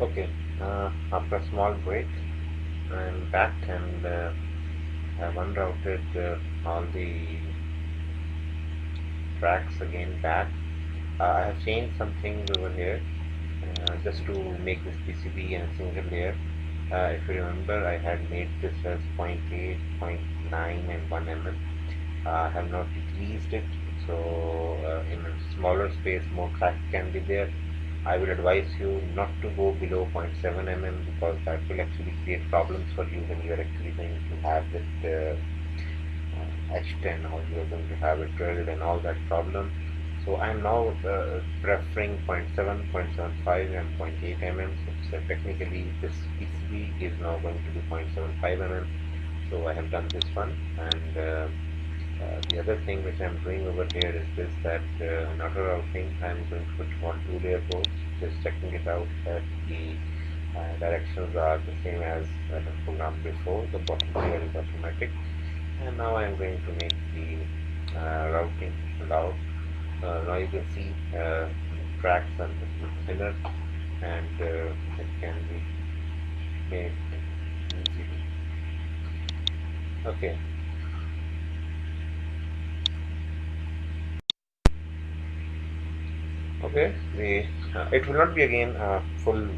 Okay, after a small break, I'm back and I've unrouted all the tracks again back. I have changed some things over here just to make this PCB in a single layer. If you remember, I had made this as zero point 0.8, zero point 0.9 and 1 mm. I have now decreased it, so in a smaller space more tracks can be there. I will advise you not to go below 0.7 mm because that will actually create problems for you when you are actually going to have it etched and how you are going to have it drilled and all that problem. So I am now preferring 0.7, 0.75 and zero point 0.8 mm. So technically this PCB is now going to be 0.75 mm. So I have done this one, and the other thing which I'm doing over here is this, that another routing I'm going to put on two layer boards, just checking it out that the directions are the same as the program before. The bottom layer is automatic, and now I'm going to make the routing allowed. Now you can see tracks are a little thinner, and it can be made easily. Okay. Okay, it will not be again full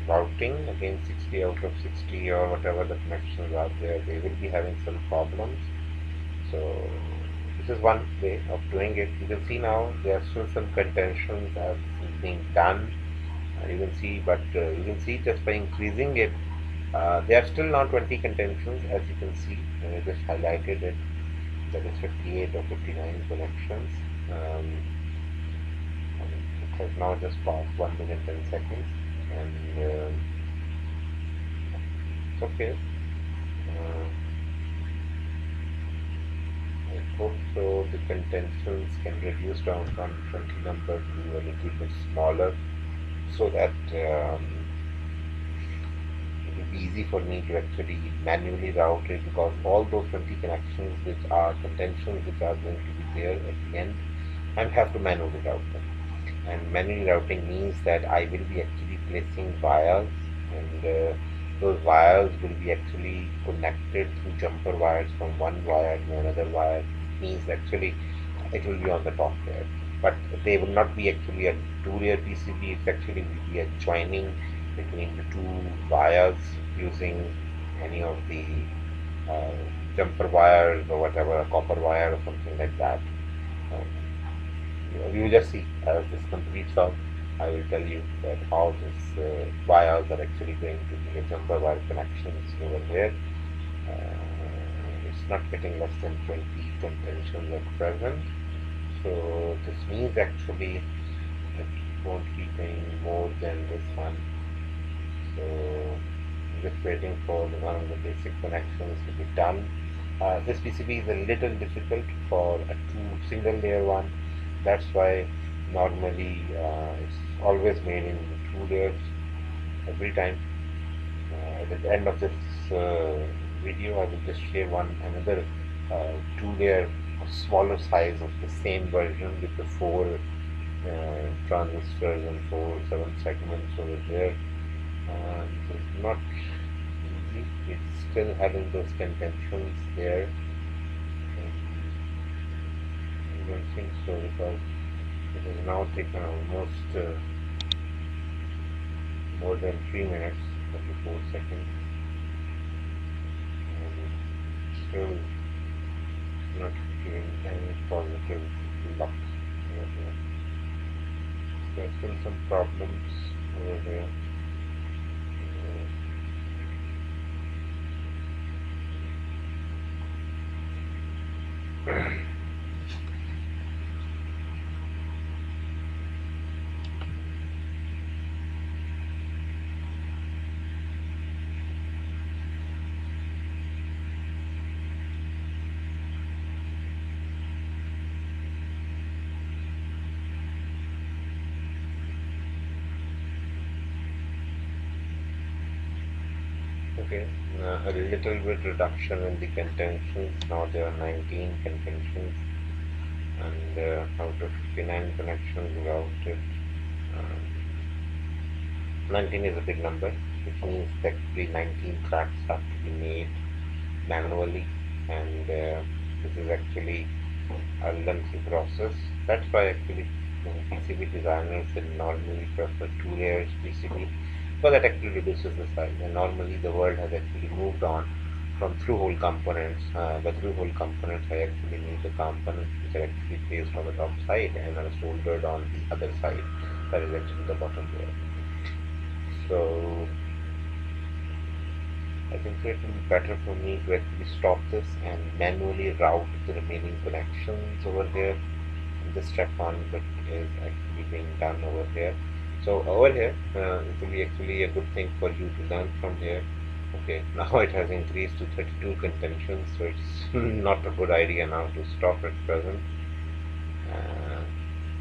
routing again 60 out of 60 or whatever the connections are there. They will be having some problems. So this is one way of doing it. You can see now there are still some contentions as being done. You can see, but you can see just by increasing it, there are still now 20 contentions as you can see. I just highlighted it. That is 58 or 59 connections. Um, it has now just passed 1 minute 10 seconds, and it's okay. Uh, I hope so the contentions can reduce down from 20 number to a little bit smaller, so that it will be easy for me to actually manually route it, because all those 20 connections which are contentions which are going to be there at the end, I have to manually route them. And manual routing means that I will be actually placing wires, and those wires will be actually connected through jumper wires from one wire to another wire. It means actually it will be on the top layer, but they will not be actually a two-layer PCB. It actually will be a joining between the two wires using any of the uh, jumper wires or whatever, a copper wire or something like that. Um, we will just see as this completes out. I will tell you that how this wires are actually going to be a jumper wire connections over here. It's not getting less than 20 contentions at present. So this means actually it won't be going more than this one. So I'm just waiting for one of the basic connections to be done. This PCB is a little difficult for a single layer one. That's why normally it's always made in two layers every time. At the end of this video, I will just share another two-layer smaller size of the same version with the four transistors and four 7 segments over there. It's not easy. It's still having those contentions there. I don't think so, because it has now taken almost more than 3 minutes, 34 seconds, and still not giving any positive luck over here. There's still some problems over here. Okay, a little bit reduction in the contentions. Now there are 19 contentions, and out of 59 connections routed, 19 is a big number, which means that the 19 tracks have to be made manually, and this is actually a lengthy process. That's why actually PCB designers will normally prefer two layers PCB, because that actually reduces the size. And normally the world has actually moved on from through-hole components. By through-hole components, I actually mean the components which are actually placed on the top side and are soldered on the other side. That is actually the bottom layer. So I think so it will be better for me to actually stop this and manually route the remaining connections over here. And this track on bit is actually being done over here. So over here, it will be actually a good thing for you to learn from here. Okay, now it has increased to 32 contentions, so it's not a good idea now to stop at present.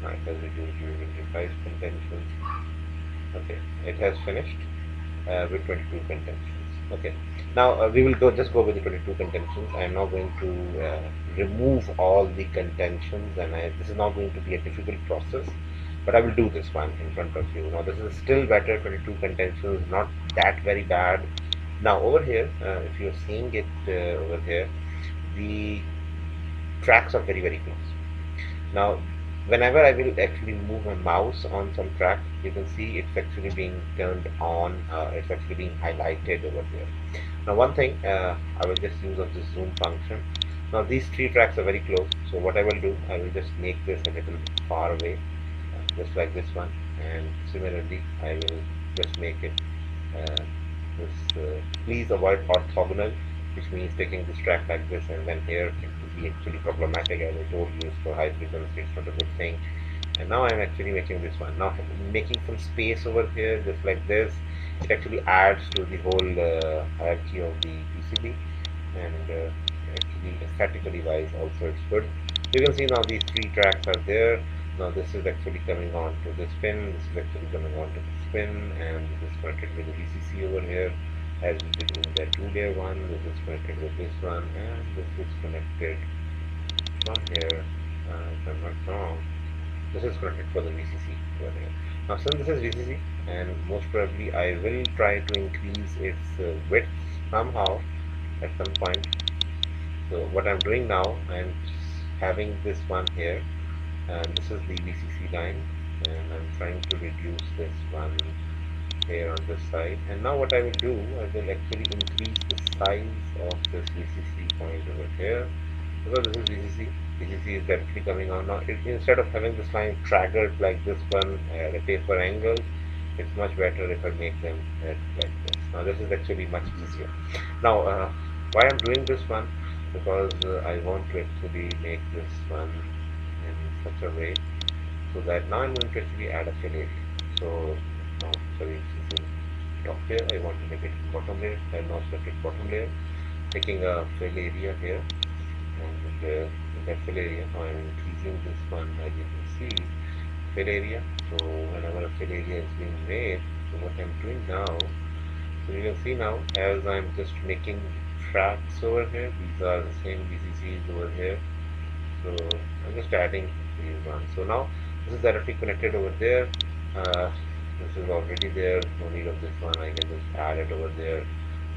Now it has reduced to 25 contentions. Okay, it has finished with 22 contentions. Okay, now we will just go with the 22 contentions. I am now going to remove all the contentions, and this is not going to be a difficult process, but I will do this one in front of you. Now this is still better, 22 contentions, not that very bad. Now over here, if you're seeing it over here, the tracks are very close. Now, whenever I will actually move my mouse on some track, you can see it's actually being turned on, it's actually being highlighted over here. Now, one thing, I will just use of this zoom function. Now, these three tracks are very close, so what I will do, I will just make this a little bit far away, just like this one, and similarly, I will just make it please avoid orthogonal, which means taking this track like this and then here it will be actually problematic. As I told you, for high frequency it's not a good thing. And now I'm actually making this one. Now making some space over here just like this, it actually adds to the whole hierarchy of the PCB, and actually aesthetically wise also it's good. You can see now these three tracks are there. Now this is actually coming on to this pin, this is actually coming on to this pin, and this is connected with the VCC over here as we did in the two-layer one. This is connected with this one, and this is connected from here, if I'm not wrong. This is connected for the VCC over here. Now since this is VCC, and most probably I will try to increase its width somehow at some point. So what I'm doing now, I'm having this one here, and this is the VCC line, and I'm trying to reduce this one here on this side. And now what I will do, I will actually increase the size of this VCC point over here, because this is VCC. VCC is directly coming on now. Instead of having this line staggered like this one at a taper angle, it's much better if I make them like this. Now this is actually much easier. Now why I'm doing this one, because I want to actually make this one in such a way so that now I'm going to actually add a fill area. So now, sorry, this is top here, I want to make it bottom layer. I have now selected bottom layer, taking a fill area here, and in that fill area now I'm increasing this one, as you can see, fill area. So whenever a fill area is being made, so what I'm doing now, so you can see now as I'm just making tracks over here, these are the same VCCs over here, so I'm just adding these ones. So now this is directly connected over there, this is already there, no need of this one, I can just add it over there.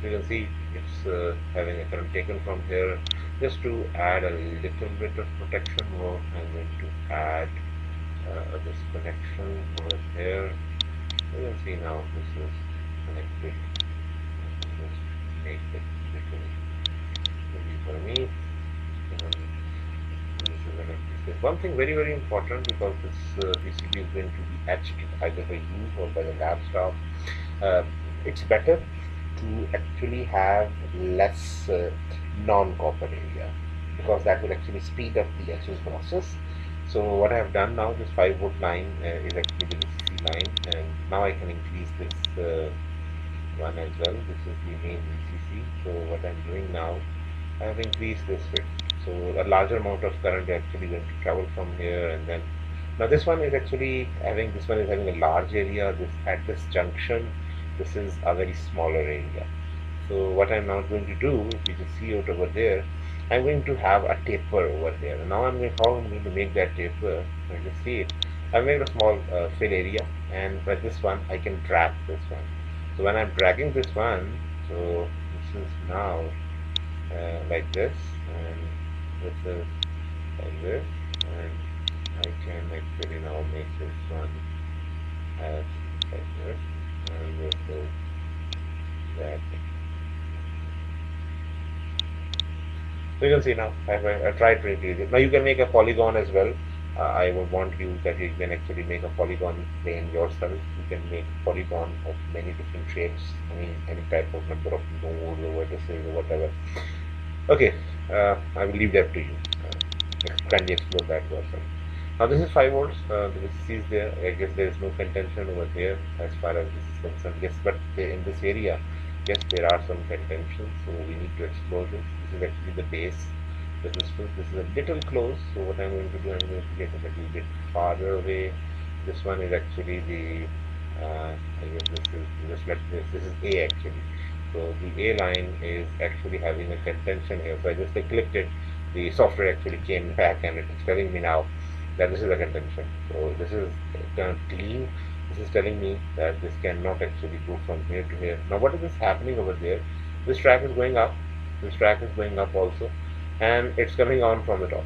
So you can see it's having a current taken from here. Just to add a little bit of protection more, I'm going to add this connection over here. You can see now this is connected. Just make it little easy for me. This is one thing very important, because this PCB is going to be etched either by you or by the lab staff. It's better to actually have less non-copper area, because that will actually speed up the etching process. So what I have done now, this 5-volt line is actually the VCC line, and now I can increase this one as well. This is the main VCC. So what I'm doing now, I have increased this width. So a larger amount of current is actually going to travel from here, and then now this one is actually having a large area. This at this junction, this is a very smaller area. So what I'm now going to do, if you can see it over there, I'm going to have a taper over there. Now how I'm going to make that taper. I just see it. I've made a small fill area, and by this one I can drag this one. So when I'm dragging this one, so this is now like this, and this is like this, and I can actually now make this one as like this, and this is that. So you can see now I tried to increase it. Now you can make a polygon as well. I would want you that you can actually make a polygon plane yourself. You can make polygon of many different shapes. I mean any type of number of nodes or vertices or whatever. Okay, I will leave that to you. Kindly explore that yourself. Now this is 5 volts. The VCC is there. I guess there is no contention over here as far as this is concerned. Yes, but in this area, yes, there are some contentions. So we need to explore this. This is actually the base resistance. This is a little close. So what I'm going to do, I'm going to get a little bit farther away. This one is actually the. I guess this is just let this. This is A actually. So the A line is actually having a contention here. So I just clicked it. The software actually came back and it's telling me now that this is a contention. So this is kind of clean. This is telling me that this cannot actually go from here to here. Now what is this happening over there? This track is going up. This track is going up also, and it's coming on from the top.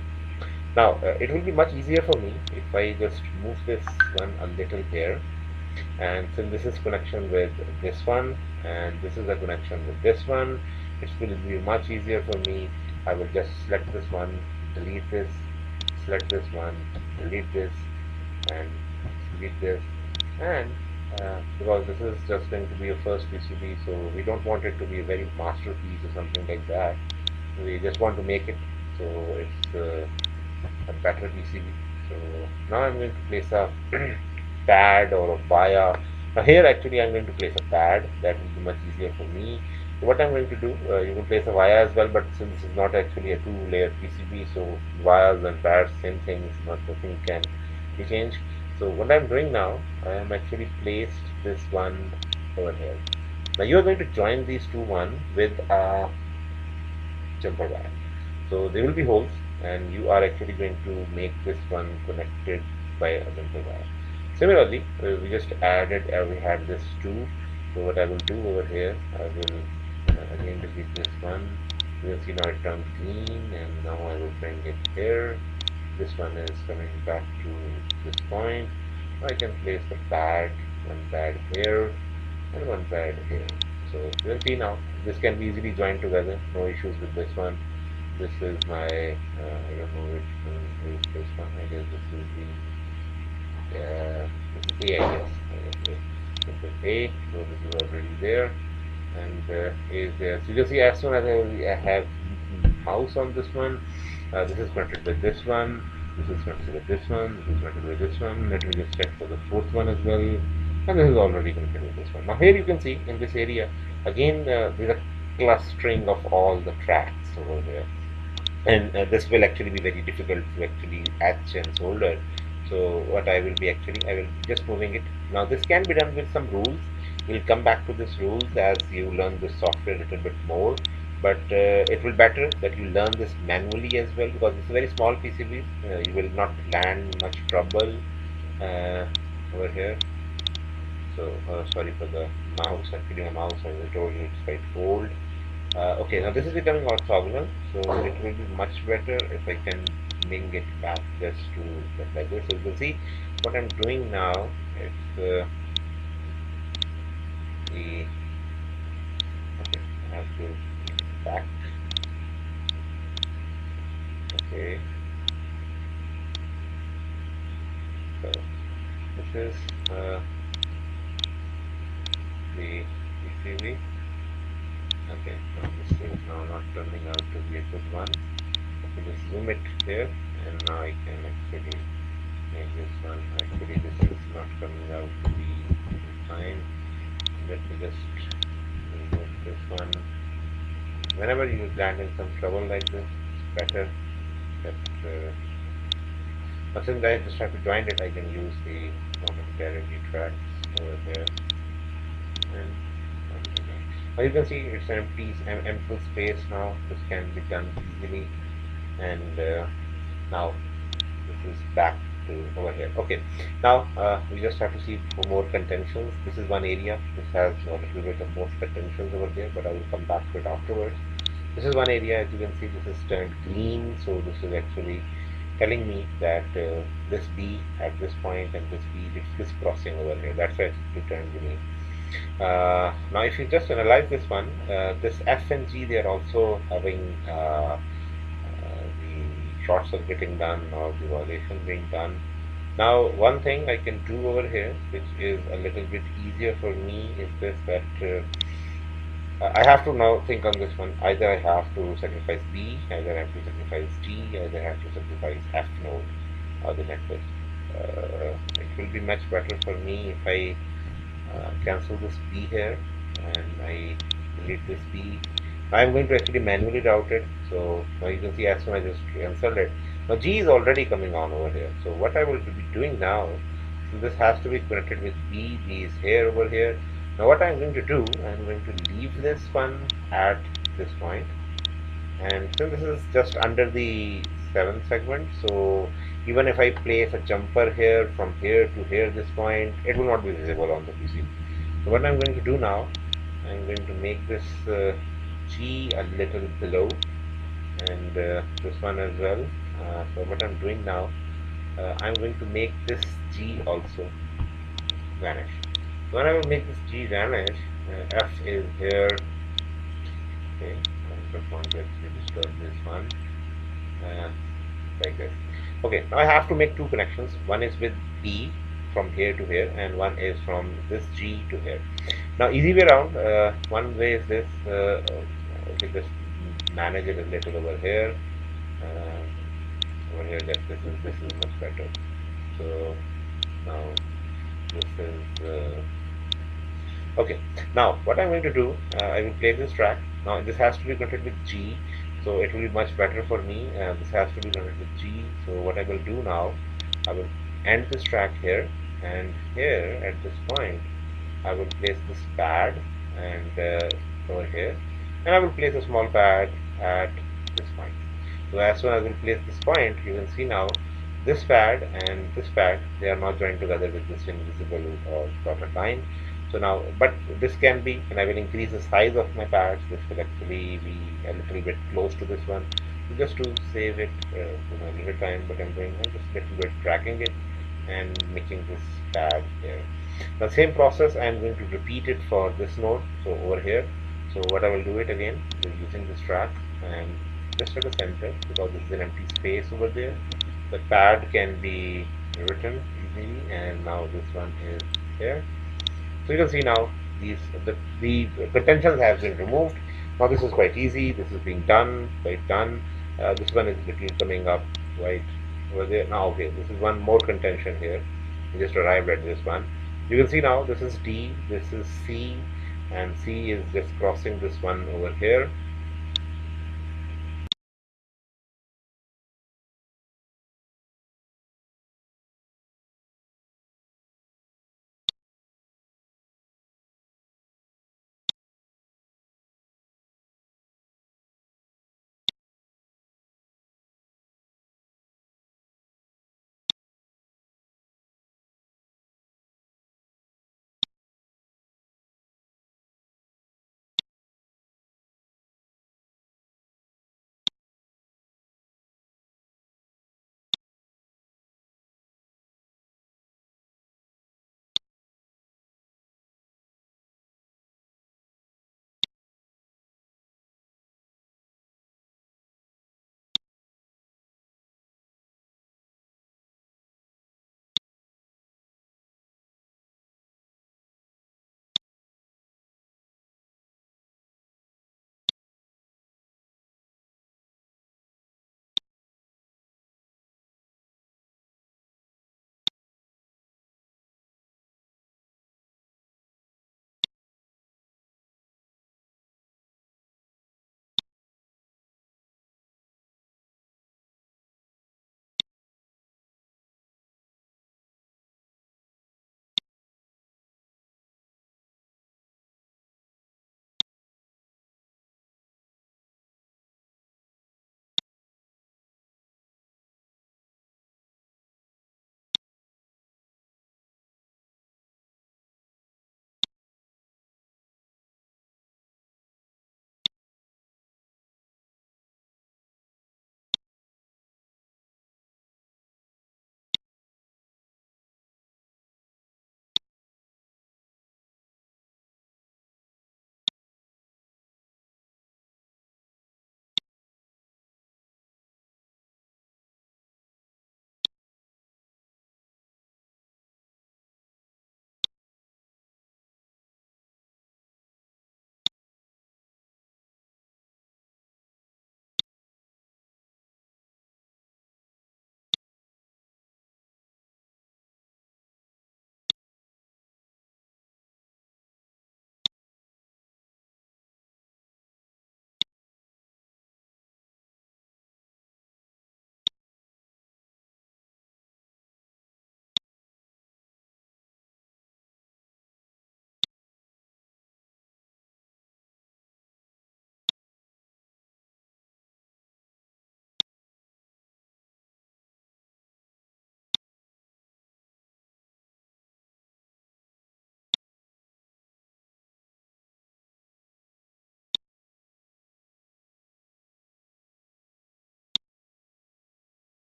Now it will be much easier for me if I just move this one a little here, and since this is connection with this one and this is a connection with this one, it will be much easier for me. I will just select this one, delete this, select this one, delete this, and delete this, and because this is just going to be a first PCB, so we don't want it to be a very masterpiece or something like that. We just want to make it so it's a better PCB. So now I'm going to place a pad or a via. Now here actually I'm going to place a pad. That will be much easier for me. So what I'm going to do, you can place a via as well, but since this is not actually a two-layer PCB, so vias and pads, same things, nothing can be changed. So what I'm doing now, I am actually placed this one over here. Now you are going to join these two one with a jumper wire. So there will be holes, and you are actually going to make this one connected by a jumper wire. Similarly, we just added, we had this 2. So what I will do over here, I will again delete this one. You will see now it turned green, and now I will bring it here. This one is coming back to this point. I can place the pad, one pad here, and one pad here. So you will see now, this can be easily joined together, no issues with this one. This is my, I don't know which one is this one, I guess this is the this is A, I guess. This is A, so this is already there, and A is there. So you can see as soon as I have mouse on this one, this is connected with this one, this is connected with this one, this is connected with this one. Let me just check for the fourth one as well, and this is already connected with this one. Now here you can see in this area, again there's a clustering of all the tracks over there, and this will actually be very difficult to actually etch and solder. So what I will be actually, I will just moving it. Now this can be done with some rules. We'll come back to this rules as you learn this software a little bit more, but it will better that you learn this manually as well, because it's a very small PCB. You will not land much trouble over here. So sorry for the mouse, actually my mouse, as I told you, it's quite old. Okay, now this is becoming orthogonal, so it will be much better if I can bring it back just to like this. So you can see what I'm doing now. It's the okay, I have to back. Okay, so this is the PCB. Okay, so this is now not turning out to be a good one. Okay, just zoom it here, and now I can actually make this one. Actually, this is not coming out to be fine. Let me just remove this one. Whenever you land in some trouble like this, it's better that since I just have to join it, I can use the momentarily tracks over here. And now you can see it's an empty space now. This can be done easily, and now this is back to over here. Okay, now we just have to see for more contentions. This is one area. This has a little bit of more contentions over there, but I will come back to it afterwards. This is one area, as you can see, this is turned green, so this is actually telling me that this B at this point and this B is crisscrossing over here. That's why it turned green. Now, if you just analyze this one, this F and G, they are also having the short circuiting done or the violation being done. Now, one thing I can do over here, which is a little bit easier for me, is this that I have to now think on this one. Either I have to sacrifice B, either I have to sacrifice G, either I have to sacrifice F node or the network. It will be much better for me if I cancel this B here and I delete this B. I'm going to actually manually route it. So now you can see as soon as I just cancelled it. Now G is already coming on over here. So what I will be doing now, so this has to be connected with B. B is here over here. Now what I'm going to do, I'm going to leave this one at this point. And since this is just under the 7th segment, so even if I place a jumper here from here to here this point, it will not be visible on the PCB. So what I'm going to do now, I'm going to make this G a little below and this one as well. So what I'm doing now, I'm going to make this G also vanish. When I will make this G vanish, F is here. Okay, I don't want to actually disturb this one. Like this. Okay, now I have to make two connections. One is with B from here to here, and one is from this G to here. Now, easy way around. One way is this. Okay, just manage it a little over here. Over here, just this is much better. So now this is. Okay, now what I'm going to do, I will play this track. Now this has to be connected with G, so it will be much better for me. This has to be connected with G. So what I will do now, I will end this track here, and here at this point, I will place this pad and over here, and I will place a small pad at this point. So as soon as I will place this point, you can see now this pad and this pad, they are not joined together with this invisible or dotted line. So now, but this can be, and I will increase the size of my pads. This will actually be a little bit close to this one, so just to save it a little time. But I'm just a little bit tracking it and making this pad here. Now, same process, I'm going to repeat it for this node. So over here, so what I will do it again is using this track and just at the center, because this is an empty space over there. The pad can be written easily, and now this one is here. So you can see now the contentions have been removed. Now this is quite easy. This is being done, quite done. This one is little coming up right over there. Now okay, this is one more contention here. We just arrived at this one. You can see now this is D, this is C, and C is just crossing this one over here.